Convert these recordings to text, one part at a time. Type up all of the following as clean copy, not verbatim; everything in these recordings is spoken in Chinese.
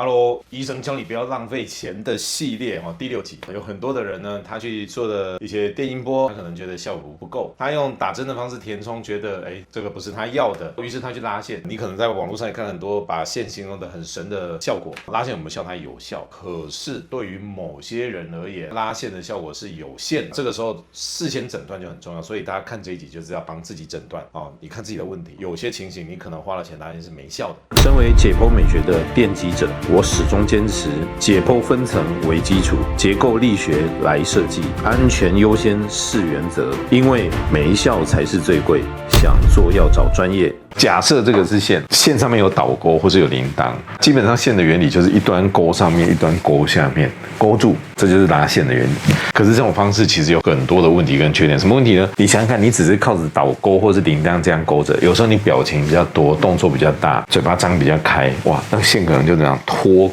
Hello， 醫生教你不要浪費錢的系列第6集，有很多的人呢，他去做的一些電音波，他可能覺得效果不夠，他用打針的方式填充，覺得這個不是他要的，於是他去拉線。你可能在網絡上也看很多把線形容的很神的效果，拉線有沒有效？它有效，可是對於某些人而言，拉線的效果是有限的。這個時候事前診斷就很重要，所以大家看這一集就是要幫自己診斷你看自己的問題，有些情形你可能花了錢拉線是沒效的。身為解剖美學的奠基者，我始終堅持解剖分層為基礎，結構力學來設計，安全優先是原則，因為沒效才是最貴。想做要找專業。假設這個是線，線上面有導鈎或是有鈴鐺，基本上線的原理就是一端勾上面，一端勾下面，勾住，這就是拉線的原理。可是這種方式其實有很多的問題跟缺點。什麼問題呢？你想想看，你只是靠着導鈎或是鈴鐺這樣勾着，有時候你表情比較多，動作比較大，嘴巴張比較開，哇，那個線可能就這樣脫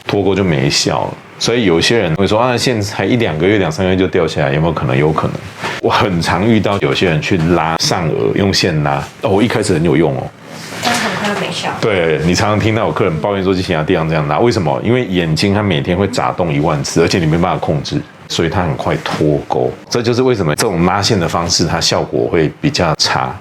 鈎就沒效了。所以有些人會說線才1-2個月、2-3個月就掉下來，有沒有可能？有可能。我很常遇到有些人去拉上顎，用線拉，一開始很有用但是很快就沒效。對，你常常聽到有客人抱怨說，之前要這樣拉，為什麼？因為眼睛它每天會眨動1萬次，而且你沒辦法控制，所以它很快脫鈎。這就是為什麼這種拉線的方式，它效果會比較差。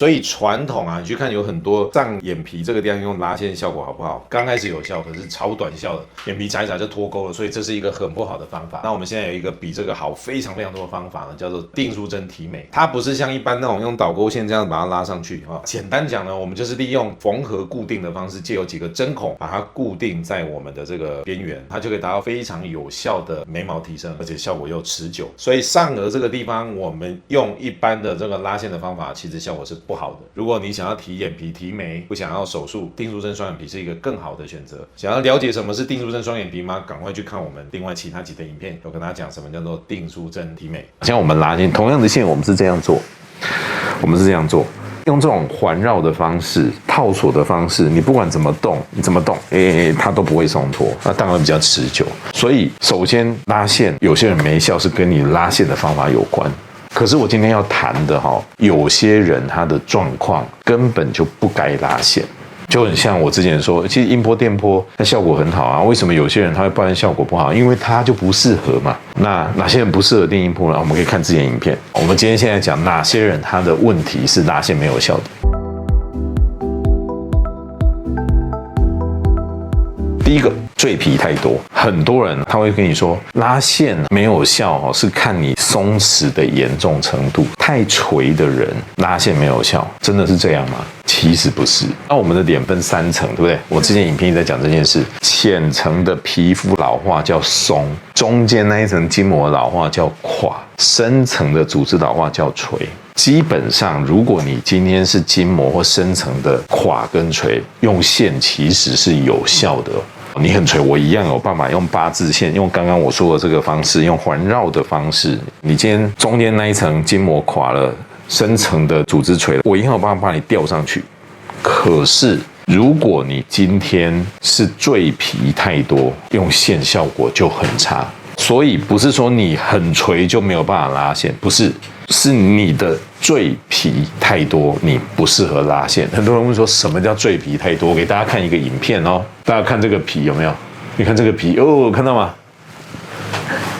所以傳統你去看有很多上眼皮這個地方用拉線效果好不好？剛開始有效，可是超短效的，眼皮眨一眨就脫鈎了，所以這是一個很不好的方法。那我們現在有一個比這個好非常非常多的方法呢，叫做訂書針提美。它不是像一般那種用導鈎線這樣把它拉上去簡單講呢，我們就是利用縫合固定的方式，借由幾個針孔把它固定在我們的這個邊緣，它就可以達到非常有效的眉毛提升，而且效果又持久。所以上顎這個地方，我們用一般的這個拉線的方法，其實效果是不好的。如果你想要提眼皮、提眉，不想要手術，訂書針雙眼皮是一個更好的選擇。想要了解什麼是訂書針雙眼皮嗎？趕快去看我們另外其他幾的影片，有跟大家講什麼叫做訂書針提美。像我們拉線，同樣的線，我們是這樣做，用這種環繞的方式、套索的方式，你不管怎麼動，它都不會鬆脫，那當然比較持久。所以，首先拉線，有些人沒效是跟你拉線的方法有關。可是我今天要談的有些人他的狀況根本就不該拉線，就很像我之前說，其實音波、電波它效果很好啊，為什麼有些人他會抱怨效果不好？因為他就不適合嘛。那哪些人不適合電音波呢？我們可以看之前影片。我們今天現在講哪些人他的問題是拉線沒有效的。第一個，贅皮太多，很多人他會跟你說拉線沒有效是看你鬆弛的嚴重程度，太垂的人拉線沒有效，真的是這樣嗎？其實不是。那我們的臉分3層，對不对？我之前影片也在講這件事，淺層的皮膚老化叫鬆，中間那一層筋膜老化叫垮，深層的組織老化叫垂。基本上，如果你今天是筋膜或深層的垮跟垂，用線其實是有效的。你很垂，我一樣有辦法用8字線，用剛剛我說的這個方式，用環繞的方式。你今天中間那一層筋膜垮了，深層的組織垂了，我一樣有辦法把你吊上去。可是，如果你今天是贅皮太多，用線效果就很差。所以不是說你很垂就沒有辦法拉線，不是，是你的赘皮太多，你不適合拉線。很多人問說什麼叫赘皮太多？我給大家看一個影片大家看這個皮有沒有？你看這個皮看到嗎？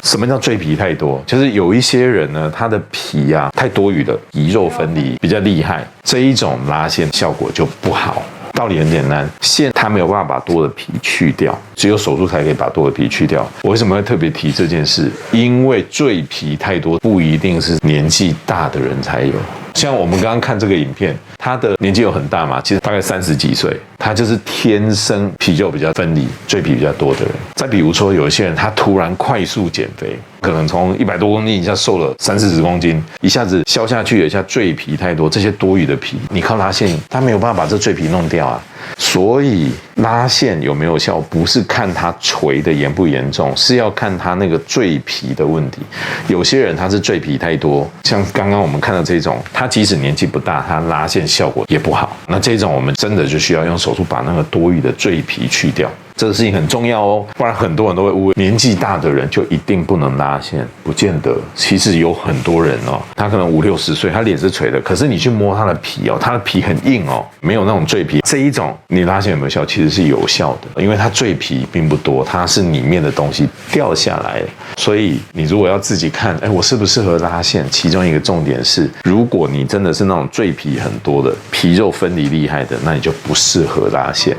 什麼叫赘皮太多？就是有一些人呢，他的皮太多餘了，皮肉分離比較厲害，這一種拉線效果就不好。道理很簡單，線它沒有辦法把多的皮去掉，只有手術才可以把多的皮去掉。我為什麼會特別提這件事？因為贅皮太多不一定是年紀大的人才有。像我们剛剛看這個影片，他的年紀有很大嘛，其實大概30幾歲，他就是天生皮肉比較分離、赘皮比較多的人。再比如說，有一些人他突然快速減肥，可能從100多公斤一下瘦了30-40公斤，一下子消下去，有一下赘皮太多，這些多餘的皮，你靠拉線，他沒有辦法把這赘皮弄掉啊。所以拉線有沒有效，不是看它垂的嚴不嚴重，是要看它那個赘皮的問題。有些人他是赘皮太多，像剛剛我們看到這種，他即使年紀不大，他拉線效果也不好。那這種我們真的就需要用手術把那個多餘的赘皮去掉。這個事情很重要哦，不然很多人都會誤會年紀大的人就一定不能拉線，不見得。其實有很多人哦，他可能50、60歲，他臉是垂的，可是你去摸他的皮哦，他的皮很硬哦，沒有那種贅皮。這一種你拉線有沒有效？其實是有效的，因為它贅皮並不多，它是裡面的東西掉下來了。所以你如果要自己看，我適不適合拉線？其中一個重點是，如果你真的是那種贅皮很多的、皮肉分離厲害的，那你就不適合拉線。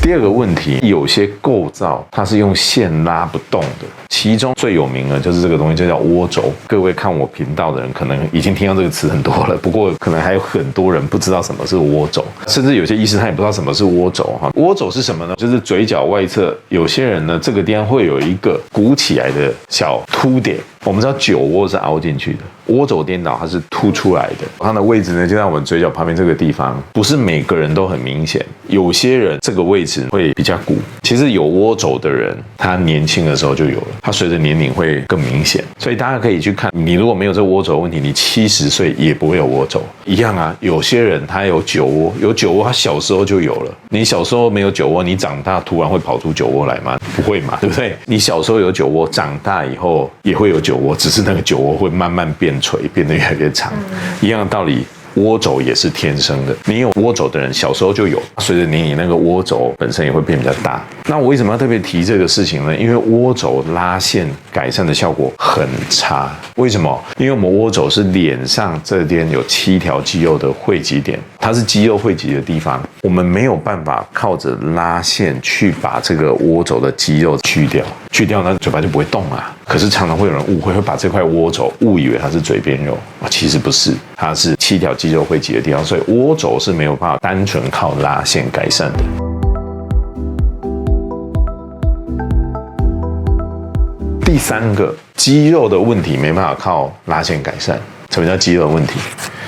第二個問題，有些構造它是用線拉不動的，其中最有名的就是這個東西，就叫窩軸。各位看我頻道的人可能已經聽到這個詞很多了，不過可能還有很多人不知道什麼是窩軸，甚至有些醫師他也不知道什麼是窩軸哈。窩軸是什麼呢？就是嘴角外側，有些人呢這個地方會有一個鼓起來的小凸點。我們知道酒窩是凹進去的，窩軸顛倒它是凸出來的，它的位置呢就在我們嘴角旁邊這個地方，不是每個人都很明顯，有些人這個位置會比較鼓。其實有窩軸的人，他年輕的時候就有了，他隨着年齡會更明顯。所以大家可以去看，你如果沒有這個窩軸問題，你70歲也不會有窩軸一樣啊。有些人他有酒窩，有酒窩他小時候就有了，你小時候沒有酒窩，你長大突然會跑出酒窩來嗎？不會嘛，對不對？你小時候有酒窩，長大以後也會有酒窩，只是那個酒窩會慢慢變垂，變得越來越長。一樣的道理，窩軸也是天生的。你有窩軸的人，小時候就有，隨着年齡，那個窩軸本身也會變比較大。那我為什麼要特別提這個事情呢？因為窩軸拉線改善的效果很差。為什麼？因為我們窩軸是臉上這邊有7條肌肉的匯集點，它是肌肉匯集的地方，我們沒有辦法靠着拉線去把這個窩軸的肌肉去掉。去掉呢，嘴巴就不會動啊。可是常常會有人誤會，會把這塊窩軸誤以為它是嘴邊肉啊，其實不是，它是7條肌肉匯集的地方，所以窩軸是沒有辦法單純靠拉線改善的。第三個，肌肉的問題沒辦法靠拉線改善。什麼叫肌肉問題？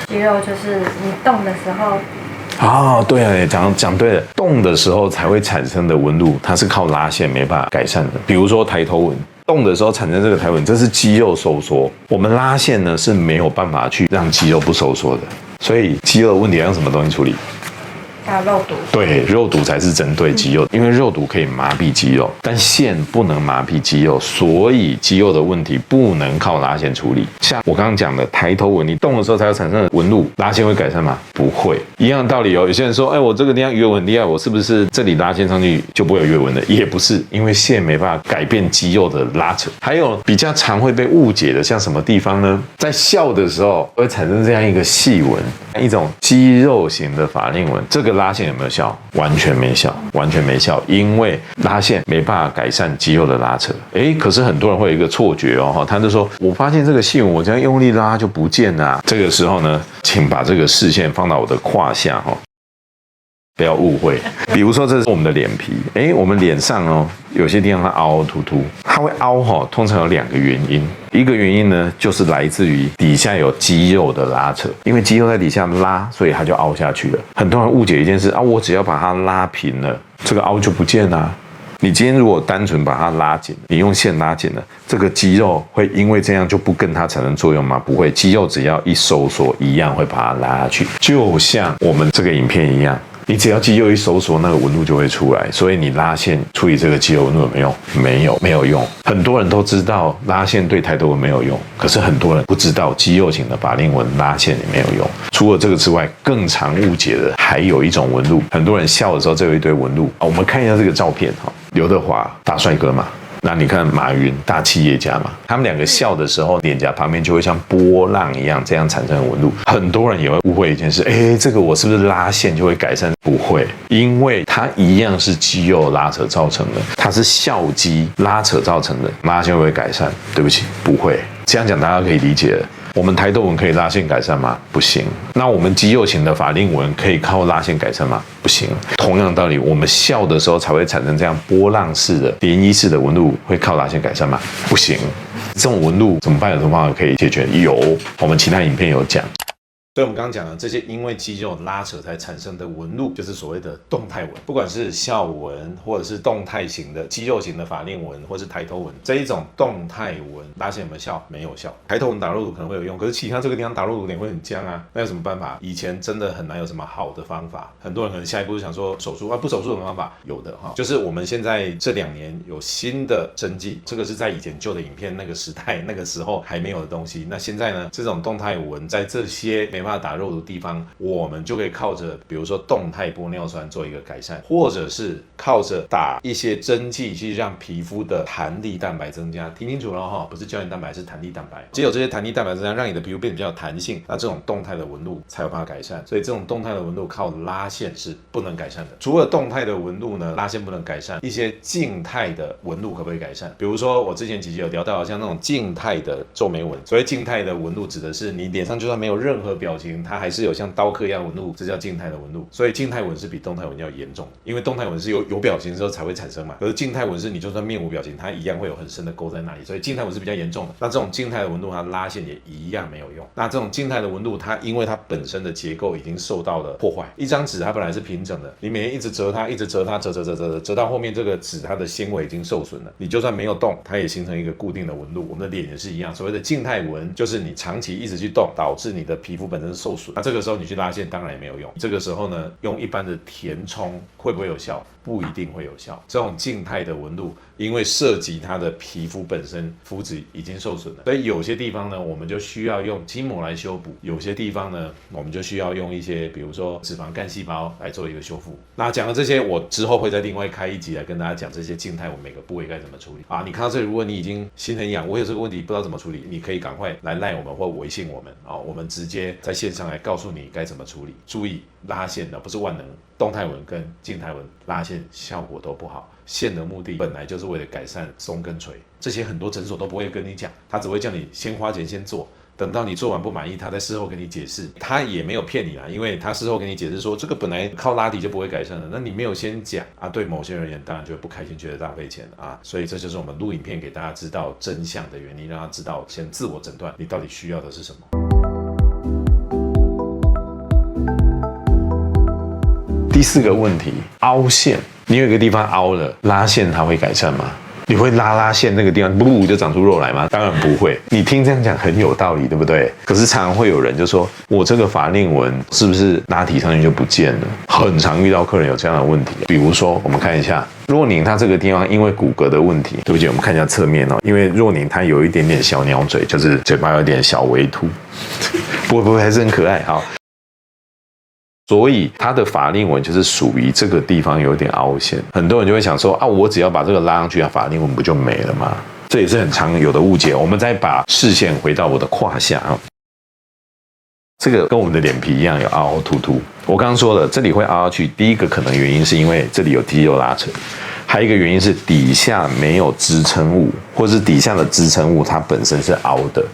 肌肉就是你動的時候。對啊，講對了，動的時候才會產生的紋路，它是靠拉線沒辦法改善的。比如說抬頭紋，動的時候產生這個抬頭紋，這是肌肉收縮，我們拉線呢是沒有辦法去讓肌肉不收縮的。所以肌肉問題要用什麼東西處理？肉毒。對，肉毒才是針對肌肉，因為肉毒可以麻痹肌肉，但線不能麻痹肌肉，所以肌肉的問題不能靠拉線處理。像我剛剛講的抬頭紋，你動的時候才會產生的紋路，拉線會改善嗎？不會。一樣的道理哦。有些人說，我這個地方魚尾紋很厲害，我是不是這裡拉線上去就不會有魚尾紋的？也不是，因為線沒辦法改變肌肉的拉扯。還有比較常會被誤解的，像什麼地方呢？在笑的時候會產生這樣一個細紋，一種肌肉型的法令紋，這個拉線有沒有效？完全沒效，完全沒效，因為拉線沒辦法改善肌肉的拉扯。可是很多人會有一個錯覺哦，他就說，我發現這個細紋，我這樣用力拉就不見了。這個時候呢，請把這個視線放到我的胯下哈，不要誤會。比如說，這是我們的臉皮，我們臉上哦，有些地方它凹凹凸凸，它會凹哈，通常有2個原因。一個原因呢，就是來自於底下有肌肉的拉扯，因為肌肉在底下拉，所以它就凹下去了。很多人誤解一件事啊，我只要把它拉平了，這個凹就不見了。你今天如果單純把它拉緊，你用線拉緊了，這個肌肉會因為這樣就不跟它產生作用嗎？不會，肌肉只要一收縮，一樣會把它拉下去，就像我們這個影片一樣。你只要肌肉一收縮，那個紋路就會出來。所以你拉線處理這個肌肉紋路有沒有？沒有用。很多人都知道拉線對抬頭紋沒有用，可是很多人不知道肌肉型的法令紋拉線也沒有用。除了這個之外，更常誤解的還有一種紋路。很多人笑的時候，這有一堆紋路。我們看一下這個照片哈，劉德華大帥哥嘛。那你看馬雲大企業家嘛，他們2個笑的時候，臉頰旁邊就會像波浪一樣這樣產生紋路。很多人也會誤會一件事，這個我是不是拉線就會改善？不會，因為它一樣是肌肉拉扯造成的，它是笑肌拉扯造成的，拉線會不會改善？對不起，不會。這樣講大家可以理解了。我們抬頭紋可以拉線改善嗎？不行。那我們肌肉型的法令紋可以靠拉線改善嗎？不行。同樣的道理，我們笑的時候才會產生這樣波浪式的、漣漪式的紋路，會靠拉線改善嗎？不行。這種紋路怎麼辦？有什麼方法可以解決？有，我們其他影片有講。所以我們剛剛講的這些因為肌肉拉扯才產生的紋路，就是所謂的動態紋。不管是笑紋，或者是動態型的肌肉型的法令紋，或是抬頭紋，這一種動態紋拉線有沒有效？沒有效。抬頭紋打肉毒可能會有用，可是其他這個地方打肉毒點會很僵啊，那有什麼辦法？以前真的很難有什麼好的方法。很多人可能下一步就想說手術啊，不手術有什麼方法？有的哈，就是我們現在這2年有新的針劑，這個是在以前舊的影片那個時代那個時候還沒有的東西。那現在呢，這種動態紋在這些沒辦法打肉毒的地方，我們就可以靠着比如說動態玻尿酸做一個改善，或者是靠着打一些針劑去讓皮膚的彈力蛋白增加。聽清楚了哈，不是膠原蛋白，是彈力蛋白。只有這些彈力蛋白增加，讓你的皮膚变得比较有彈性，那這種動態的紋路才有辦法改善。所以这種動態的紋路靠拉線是不能改善的。除了動態的紋路呢，拉線不能改善，一些靜態的紋路可不可以改善？比如說我之前幾集有聊到，像那種靜態的皺眉紋。所謂靜態的紋路指的是你臉上就算沒有任何表情，它還是有像刀刻一樣紋路，這叫靜態的紋路。所以靜態紋是比動態紋要嚴重，因為動態紋是有表情之後才會產生嘛，可是靜態紋是你就算面無表情，它一樣會有很深的溝在那裡，所以靜態紋是比較嚴重的。那這種靜態的紋路它拉線也一樣沒有用。那這種靜態的紋路它因為它本身的結構已經受到了破壞，一張紙它本來是平整的，你每天一直折它，一直折它，折到後面這個紙它的纖維已經受損了，你就算沒有動，它也形成一個固定的紋路。我們的臉也是一樣，所謂的靜態紋就是你長期一直去動，導致你的皮膚本身受損。那這個時候你去拉線當然也沒有用。這個時候呢，用一般的填充會不會有效？不一定會有效。這種靜態的紋路，因為涉及它的皮膚本身膚質已經受損了，所以有些地方呢，我們就需要用筋膜來修補；有些地方呢，我們就需要用一些，比如說脂肪幹細胞來做一個修復。那講了這些，我之後會再另外開一集來跟大家講這些靜態紋每個部位該怎麼處理啊。你看到這裡，如果你已經心很癢，我有這個問題不知道怎麼處理，你可以趕快來賴我們或微信我們啊，我們直接在線上來告訴你該怎麼處理。注意拉線的不是萬能，動態紋跟靜態紋拉線效果都不好。線的目的本來就是為了改善鬆跟垂，這些很多診所都不會跟你講，他只會叫你先花錢先做，等到你做完不滿意，他在事後跟你解釋，他也沒有騙你啦，因為他事後跟你解釋說這個本來靠拉提就不會改善了，那你沒有先講啊，對某些人而言當然就會不開心，覺得大費錢啊，所以這就是我們錄影片給大家知道真相的原因，讓他知道先自我診斷你到底需要的是什麼。第4個問題，凹線，你有一個地方凹了，拉線它會改善嗎？你會拉線那個地方不就長出肉來嗎？當然不會。你聽這樣講很有道理，對不對？可是常常會有人就說，我這個法令紋是不是拉提上去就不見了？很常遇到客人有這樣的問題。比如說，我們看一下若寧，他這個地方因為骨骼的問題，對不起，我們看一下側面哦。因為若寧他有一點點小鳥嘴，就是嘴巴有點小微凸，不會還是很可愛。好。所以它的法令紋就是屬於這個地方有點凹陷，很多人就會想說啊，我只要把這個拉上去啊，法令紋不就沒了嗎？這也是很常有的誤解。我們再把視線回到我的胯下啊，這個跟我們的臉皮一樣有凹凹凸凸。我剛剛說了，這裡會凹下去，第一個可能原因是因為這裡有肌肉拉扯，還有一個原因是底下沒有支撐物，或是底下的支撐物它本身是凹的。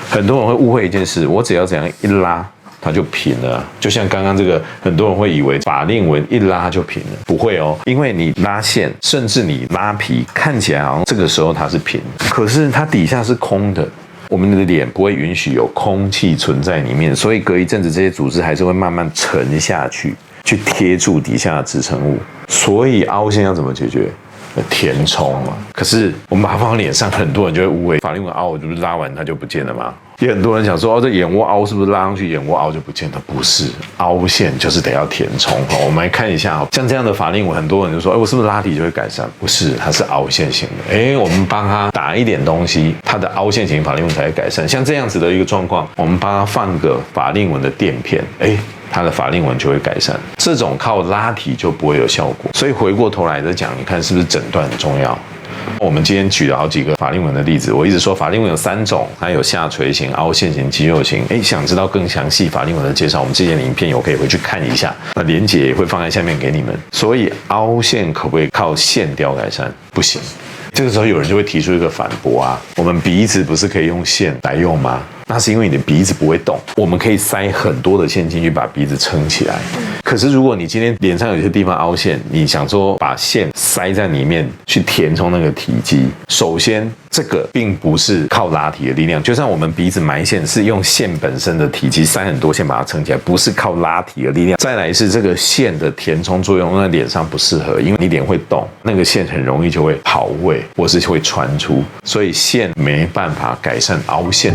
很多人會誤會一件事，我只要這樣一拉，它就平了，就像剛剛這個，很多人會以為法令紋一拉就平了，不會哦，因為你拉線，甚至你拉皮，看起來好像這個時候它是平的，可是它底下是空的。我們的臉不會允許有空氣存在裡面，所以隔一陣子這些組織還是會慢慢沉下去，去貼住底下的支撐物。所以凹陷要怎麼解決？填充嘛。可是我們把它放到臉上，很多人就會誤會，法令紋凹，我就是拉完它就不見了嗎？也很多人想說，哦，這眼窩凹是不是拉上去眼窩凹就不見了？不是，凹陷就是得要填充。我們來看一下，像這樣的法令紋，很多人就說，我是不是拉提就會改善？不是，它是凹陷型的。我們幫他打一點東西，它的凹陷型法令紋才會改善。像這樣子的一個狀況，我們幫他放個法令紋的墊片，它的法令紋就會改善。這種靠拉提就不會有效果。所以回過頭來再講，你看是不是診斷很重要？我們今天舉了好幾個法令紋的例子，我一直說法令紋有3種，它有下垂型、凹陷型、肌肉型。想知道更詳細法令紋的介紹，我們之前的影片我可以回去看一下，那連結也會放在下面給你們。所以凹陷可不可以靠線雕改善？不行。這個時候有人就會提出一個反駁啊，我們鼻子不是可以用線來用嗎？那是因為你的鼻子不會動，我們可以塞很多的線進去把鼻子撐起來。可是如果你今天臉上有些地方凹陷，你想說把線塞在裡面去填充那個體積，首先這個並不是靠拉提的力量，就像我們鼻子埋線是用線本身的體積塞很多線把它撐起來，不是靠拉提的力量。再來是這個線的填充作用，那臉上不適合，因為你臉會動，那個線很容易就會跑位或是會傳出，所以線沒辦法改善凹陷。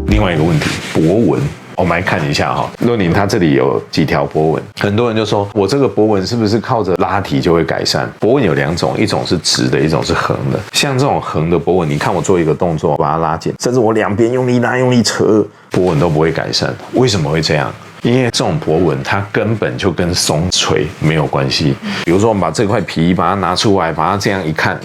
另外一個問題，脖紋。我們來看一下哈，若琳它這裡有幾條脖紋，很多人就說我這個脖紋是不是靠着拉提就會改善？脖紋有兩種，一種是直的，一種是橫的。像這種橫的脖紋，你看我做一個動作，把它拉緊，甚至我兩邊用力拉、用力扯，脖紋都不會改善。為什麼會這樣？因為這種脖紋它根本就跟鬆垂沒有關係。比如說我們把這塊皮把它拿出來，把它這樣一看，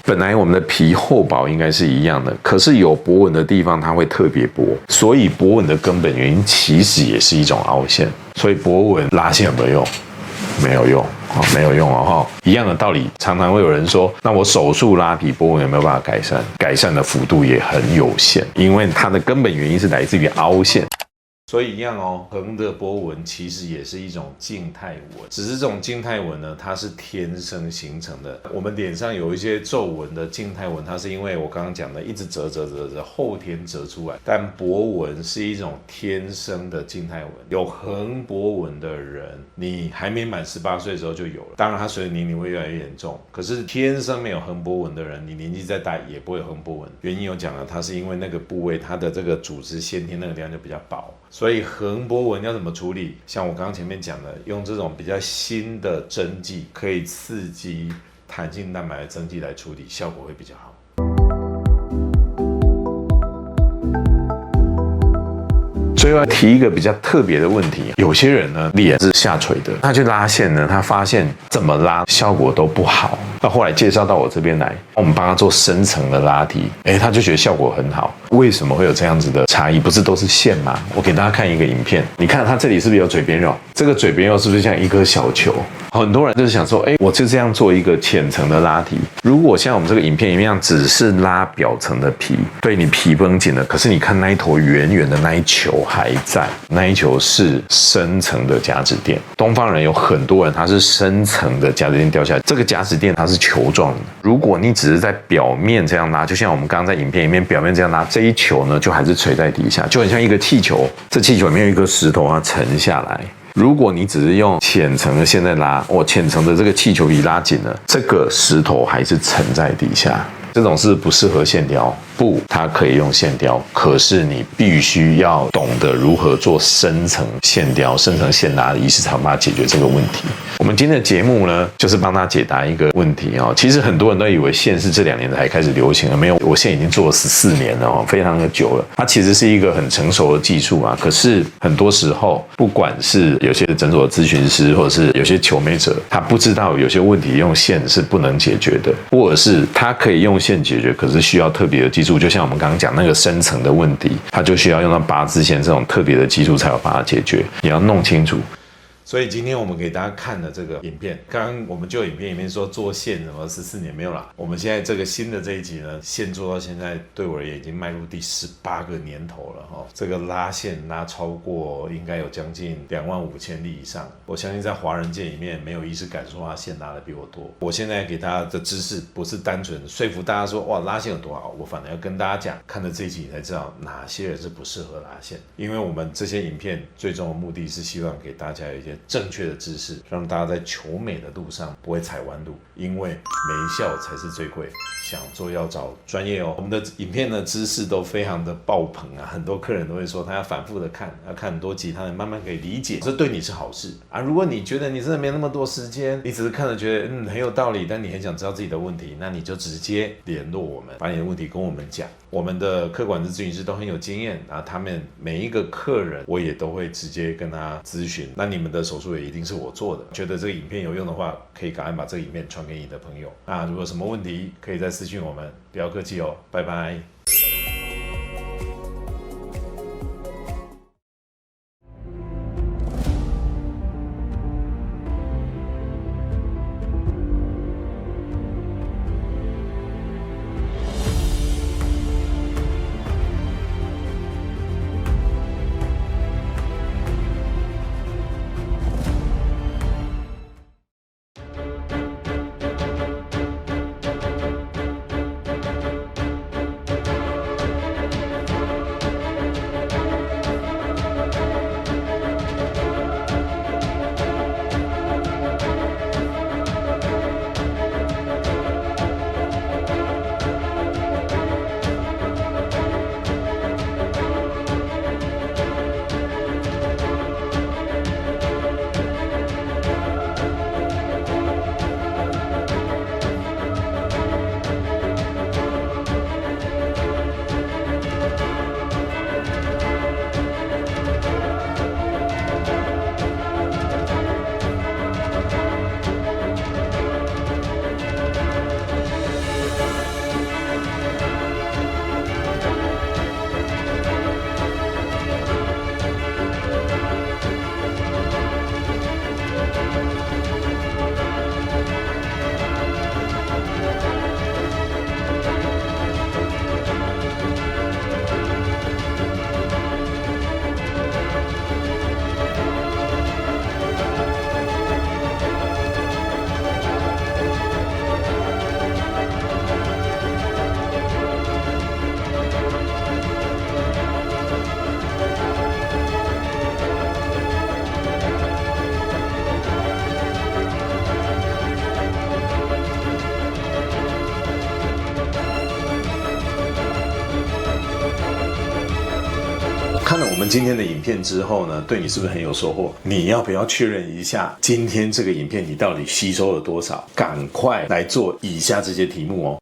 本來我們的皮厚薄應該是一樣的，可是有脖紋的地方它會特別薄，所以脖紋的根本原因其實也是一種凹陷。所以脖紋拉線有沒有用？沒有用，沒有用哦。一樣的道理，常常會有人說，那我手術拉皮脖紋有沒有辦法改善？改善的幅度也很有限，因為它的根本原因是來自於凹陷。所以一樣哦，橫的脖紋其實也是一種靜態紋，只是這種靜態紋呢，它是天生形成的。我們臉上有一些皺紋的靜態紋，它是因為我剛剛講的一直折，後天折出來。但脖紋是一種天生的靜態紋，有橫脖紋的人，你還沒滿18歲的時候就有了。當然，它隨着年齡會越來越嚴重。可是天生沒有橫脖紋的人，你年紀再大也不會有橫脖紋。原因有講了，它是因為那個部位它的這個組織先天那個地方就比較薄。所以橫脖紋要怎麼處理？像我剛剛前面講的，用這種比較新的針劑，可以刺激彈性蛋白的針劑來處理，效果會比較好。最後要提一個比較特別的問題，有些人呢臉是下垂的，他去拉線呢，他發現怎麼拉效果都不好。那後來介紹到我這邊來，我們幫他做深層的拉提，他就覺得效果很好。為什麼會有這樣子的差異？不是都是線嗎？我給大家看一個影片，你看他這裡是不是有嘴邊肉？這個嘴邊肉是不是像一顆小球？很多人就是想說，我就這樣做一個淺層的拉提。如果像我們這個影片一樣，只是拉表層的皮，對，你皮繃緊了，可是你看那一坨圓圓的那一球還在，那一球是深層的夾子墊。東方人有很多人他是深層的夾子墊掉下來，這個夾子墊它是球狀的。如果你只是在表面這樣拉，就像我們剛剛在影片裡面表面這樣拉，這一球呢就還是垂在底下，就很像一個氣球。這氣球裡面有一顆石頭它沉下來。如果你只是用淺層的線在拉，淺層的這個氣球皮拉緊了，這個石頭還是沉在底下。這種是不適合線雕，不，它可以用線雕，可是你必須要懂得如何做深層線雕、深層線拉的儀式，才有辦法解決這個問題。我們今天的節目呢，就是幫他解答一個問題哦。其實很多人都以為線是這2年才開始流行的，沒有，我線已經做了14年了哦，非常的久了。它其實是一個很成熟的技術啊，可是很多時候，不管是有些診所的諮詢師，或者是有些求美者，他不知道有些問題用線是不能解決的，或者是他可以用線解決，可是需要特別的技術，就像我們剛剛講那個深層的問題，它就需要用到八字線這種特別的技術才有辦法解決，你要弄清楚。所以今天我們給大家看的這個影片，剛剛我們就影片裡面說做線什麼14年沒有啦，我們現在這個新的這一集呢，線做到現在對我而言已經邁入第18個年頭了哈。這個拉線拉超過應該有將近25000例以上，我相信在華人界裡面沒有醫師敢說他線拉的比我多。我現在給大家的知識不是單純說服大家說哇拉線有多好，我反而要跟大家講，看了這一集你才知道哪些人是不適合拉線，因為我們這些影片最終的目的是希望給大家有一些正確的知識，讓大家在求美的路上不會踩彎路，因為微笑才是最貴，想做要找專業哦。我們的影片的知識都非常的爆棚啊，很多客人都會說他要反覆的看，要看很多集，他能慢慢可以理解，這對你是好事啊。如果你覺得你真的沒那麼多時間，你只是看了覺得很有道理，但你很想知道自己的問題，那你就直接聯絡我們，把你的問題跟我們講。我們的客管子諮詢師都很有經驗啊，他們每一個客人我也都會直接跟他諮詢。那你們的手術也一定是我做的，覺得這個影片有用的話，可以趕快把這個影片傳給你的朋友。那如果有什麼問題，可以再私訊我們，不要客氣哦，拜拜。看了我們今天的影片之後呢，對你是不是很有收穫？你要不要確認一下今天這個影片你到底吸收了多少？趕快來做以下這些題目哦。